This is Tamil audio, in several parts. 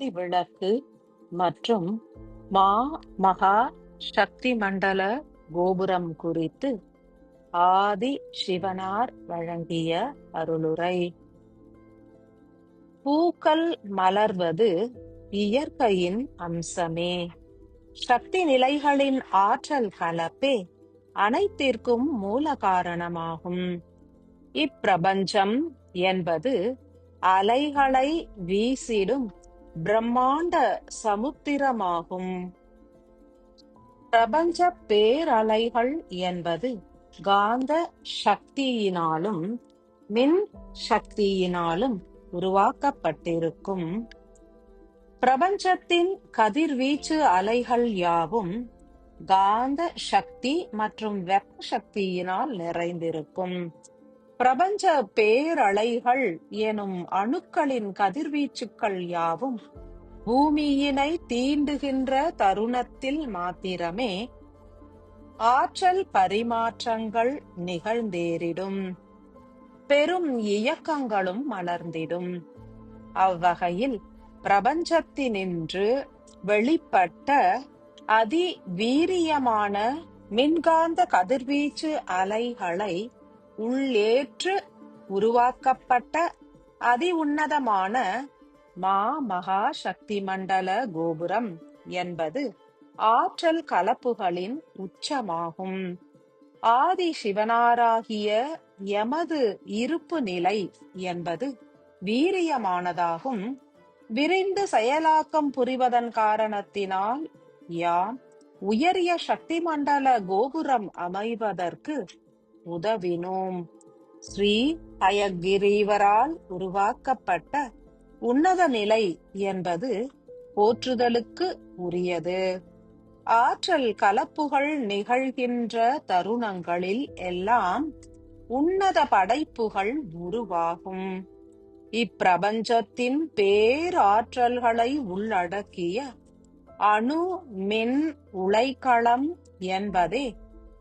ஆதி விளக்கு மற்றும் மா மகா சக்தி மண்டல கோபுரம் குறித்து ஆதி சிவனார் வழங்கிய அருளுரை. பூக்கள் மலர்வது இயற்கையின் அம்சமே. சக்தி நிலைகளின் ஆற்றல் கலப்பே அனைத்திற்கும் மூல காரணமாகும். இப்பிரபஞ்சம் என்பது அலைகளை வீசிடும் பிரம்மாண்ட சமுத்திரமாகும். பிரபஞ்ச பேரலைகள் என்பது காந்த சக்தியினாலும் மின் சக்தியினாலும் உருவாக்கப்பட்டிருக்கும். பிரபஞ்சத்தின் கதிர்வீச்சு அலைகள் யாவும் காந்த சக்தி மற்றும் வெப்ப சக்தியினால் நிறைந்திருக்கும். பிரபஞ்ச பேரலைகள் எனும் அணுக்களின் கதிர்வீச்சுக்கள் யாவும் பூமியினை தீண்டுகின்ற தருணத்தில் மாத்திரமே ஆற்றல் பரிமாற்றங்கள் நிகழ்ந்தேறிடும், பெரும் இயக்கங்களும் மலர்ந்திடும். அவ்வகையில் பிரபஞ்சத்தினின்று வெளிப்பட்ட அதி வீரியமான மின்காந்த கதிர்வீச்சு அலைகளை உள்ளேற்று உருவாக்கப்பட்ட அதி உன்னதமான மா மகா சக்தி மண்டல கோபுரம் என்பது ஆற்றல் கலப்புகளின் உச்சமாகும். ஆதி சிவனாராகிய எமது இருப்பு நிலை என்பது வீரியமானதாகும். விரைந்து செயலாக்கம் புரிவதன் காரணத்தினால் யாம் உயரிய சக்தி மண்டல கோபுரம் அமைவதற்கு உதவினோம். ஸ்ரீ ஹயகிரீவரால் உருவாக்கப்பட்ட உன்னத நிலை என்பது போற்றுதலுக்கு உரியது. ஆற்றல் கலப்புகள் நிகழ்கின்ற தருணங்களில் எல்லாம் உன்னத படைப்புகள் உருவாகும். இப்பிரபஞ்சத்தின் பேராற்றல்களை உள்ளடக்கிய அணு மின் உலைக்களம் என்பதே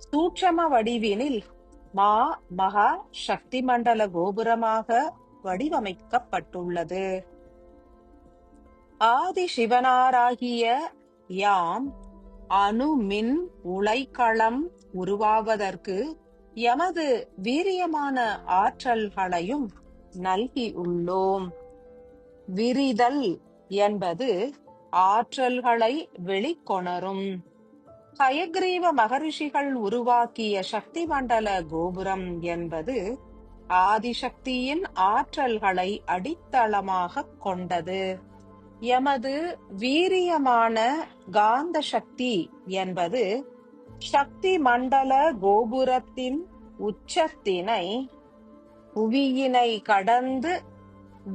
சூட்சம வடிவினில் மா மகா சக்தி மண்டல கோபுரமாக வடிவமைக்கப்பட்டுள்ளது. ஆதி சிவனாராகிய யாம் அணு மின் உலைக்களம் உருவாவதற்கு எமது வீரியமான ஆற்றல்களையும் நல்கி உள்ளோம். விரிதல் என்பது ஆற்றல்களை வெளிக்கொணரும். ஹயக்ரீவ மகரிஷிகள் உருவாக்கிய சக்தி மண்டல கோபுரம் என்பது ஆதிசக்தியின் ஆற்றல்களை அடித்தளமாக கொண்டது. எமது வீரியமான காந்த சக்தி என்பது சக்தி மண்டல கோபுரத்தின் உச்சத்தினை புவியினை கடந்து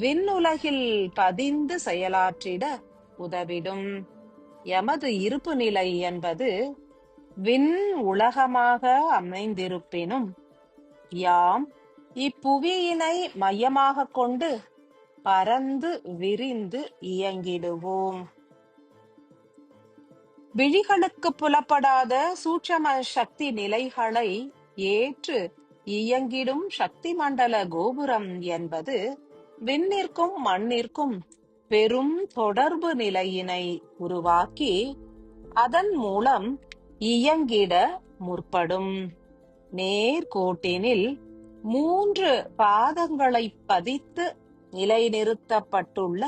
விண்ணுலகில் பதிந்து செயலாற்றிட உதவிடும். எமது இருப்பு நிலை என்பது விண் உலகமாக அமைந்திருப்பினும் யாம் இப்புவியினை மையமாக கொண்டு பரந்து விரிந்து இயங்கிடுவோம். விழிகளுக்கு புலப்படாத சூட்சம சக்தி நிலைகளை ஏற்று இயங்கிடும் சக்தி மண்டல கோபுரம் என்பது விண்ணிற்கும் மண்ணிற்கும் பெரும் தொடர்பு நிலையினை உருவாக்கி அதன் மூலம் இயங்கிட முற்படும். நேர்கோட்டினில் 3 பாதங்களை பதித்து நிலைநிறுத்தப்பட்டுள்ள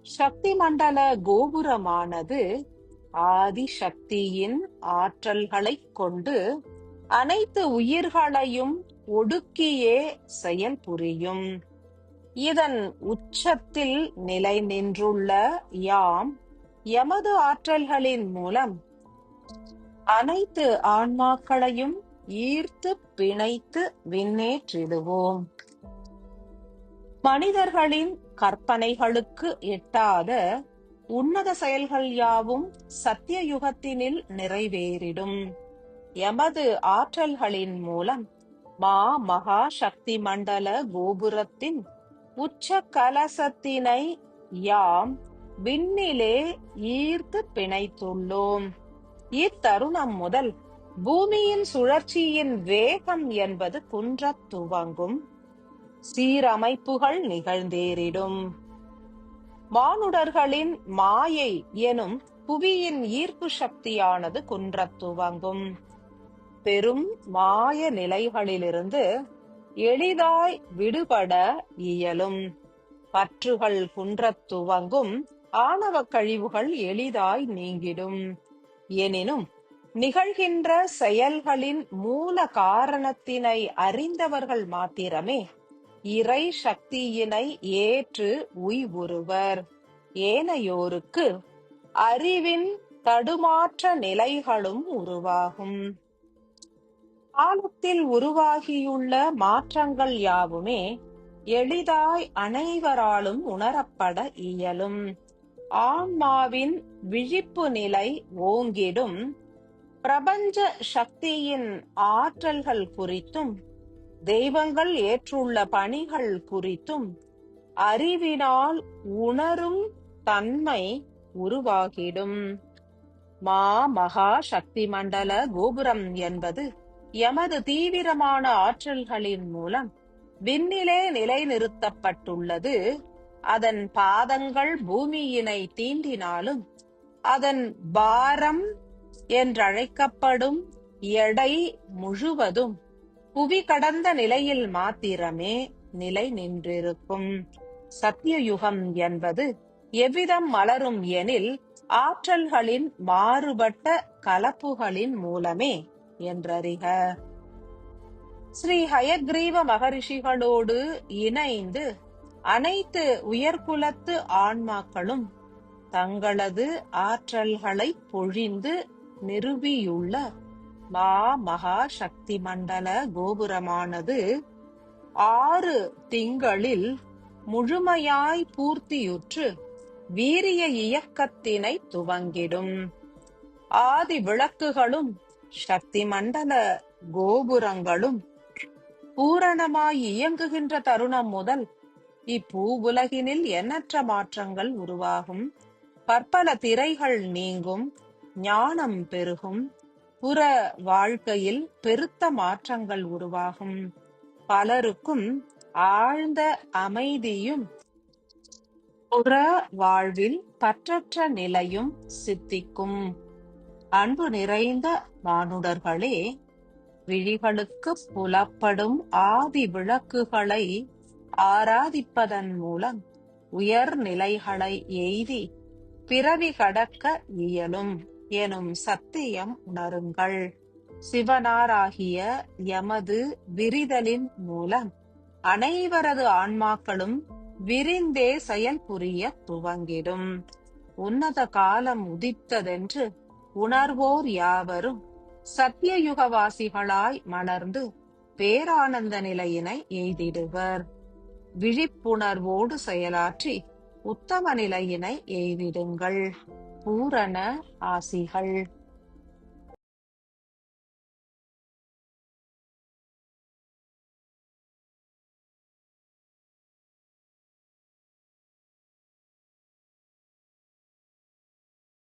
சக்தி மண்டல கோபுரமானது ஆதிசக்தியின் ஆற்றல்களை கொண்டு அனைத்து உயிர்களையும் ஒடுக்கியே செயல் புரியும். இதன் உச்சத்தில் நிலை நின்றுள்ள யாம் எமது ஆற்றல்களின் மூலம் அனைத்து ஆன்மாக்களையும் ஈர்த்து பிணைத்து விண்ணேற்றிடுவோம். மனிதர்களின் கற்பனைகளுக்கு எட்டாத உன்னத செயல்கள் யாவும் சத்திய யுகத்தினில் நிறைவேறிடும். எமது ஆற்றல்களின் மூலம் மா மகா சக்தி மண்டல கோபுரத்தின் உச்ச கலசத்தினை யாம் விண்ணிலே ஈர்த்து பிணைத்துள்ளோம். இத்தருணம் முதல் பூமியின் சுழற்சியின் வேகம் என்பது குன்றத் துவங்கும். சீரமைப்புகள் நிகழ்ந்தேறிடும். மானுடர்களின் மாயை எனும் புவியின் ஈர்ப்பு சக்தியானது குன்றத் துவங்கும். பெரும் மாய நிலைகளிலிருந்து எளிதாய் விடுபட இயலும். பற்றுகள் குன்றத் துவங்கும். ஆணவ கழிவுகள் எளிதாய் நீங்கிடும். எனினும் நிகழ்கின்ற செயல்களின் மூல காரணத்தினை அறிந்தவர்கள் மாத்திரமே இறை சக்தியினை ஏற்று உய்வுறுவர். ஏனையோருக்கு அறிவின் தடுமாற்ற நிலைகளும் உருவாகும். காலத்தில் உருவாகியுள்ள மாற்றங்கள் யாவுமே எளிதாய் அனைவராலும் உணரப்பட இயலும். ஆன்மாவின் விழிப்பு நிலை ஓங்கிடும். பிரபஞ்ச சக்தியின் ஆற்றல்கள் குறித்தும் தெய்வங்கள் ஏற்றுள்ள பணிகள் குறித்தும் அறிவினால் உணரும் தன்மை உருவாகிடும். மகா சக்தி மண்டல கோபுரம் என்பது எமது தீவிரமான ஆற்றல்களின் மூலம் விண்ணிலே நிலைநிறுத்தப்பட்டுள்ளது. அதன் பாதங்கள் பூமியினை தீண்டினாலும் அதன் பாரம் என்றழைக்கப்படும் எடை முழுவதும் புவி கடந்த நிலையில் மாத்திரமே நிலை நின்றிருக்கும். சத்தியயுகம் என்பது எவ்விதம் மலரும் எனில் ஆற்றல்களின் மாறுபட்ட கலப்புகளின் மூலமே என்றறிக. ஸ்ரீ ஹயக்ரீவ மகரிஷிகளோடு இணைந்து அனைத்து உயர்குலத்து ஆன்மாக்களும் தங்களது ஆற்றல்களை பொழிந்து நிறுவியுள்ள மகா சக்தி மண்டல கோபுரமானது 6 திங்களில் முழுமையாய் பூர்த்தியுற்று வீரிய இயக்கத்தினை துவங்கிடும். ஆதி விளக்குகளும் சக்தி மண்டல கோபுரங்களும் பூரணமாய் இயங்குகின்ற தருணம் முதல் இப்பூவுலகினில் எண்ணற்ற மாற்றங்கள் உருவாகும். பற்பல திரைகள் நீங்கும். ஞானம் பெருகும். புற வாழ்க்கையில் பெருத்த மாற்றங்கள் உருவாகும். பலருக்கும் ஆழ்ந்த அமைதியும் புற வாழ்வில் பற்றற்ற நிலையும் சித்திக்கும். அன்பு நிறைந்த மானுடர்களே, விழிகளுக்கு புலப்படும் ஆதி விளக்குகளை ஆராதிப்பதன் மூலம் உயர் நிலைகளை எய்தி பிறவி கடக்க இயலும் எனும் சத்தியம் உணருங்கள். சிவனாராகிய எமது விரிதலின் மூலம் அனைவரது ஆன்மாக்களும் விரிந்தே செயல் புரிய துவங்கிடும். உன்னத காலம் உதித்ததென்று உணர்வோர் யாவரும் சத்தியயுகவாசிகளாய் மலர்ந்து பேரானந்த நிலையினை எய்திடுவர். விழிப்புணர்வோடு செயலாற்றி உத்தம நிலையினை எய்திடுங்கள். பூரண ஆசிகள்.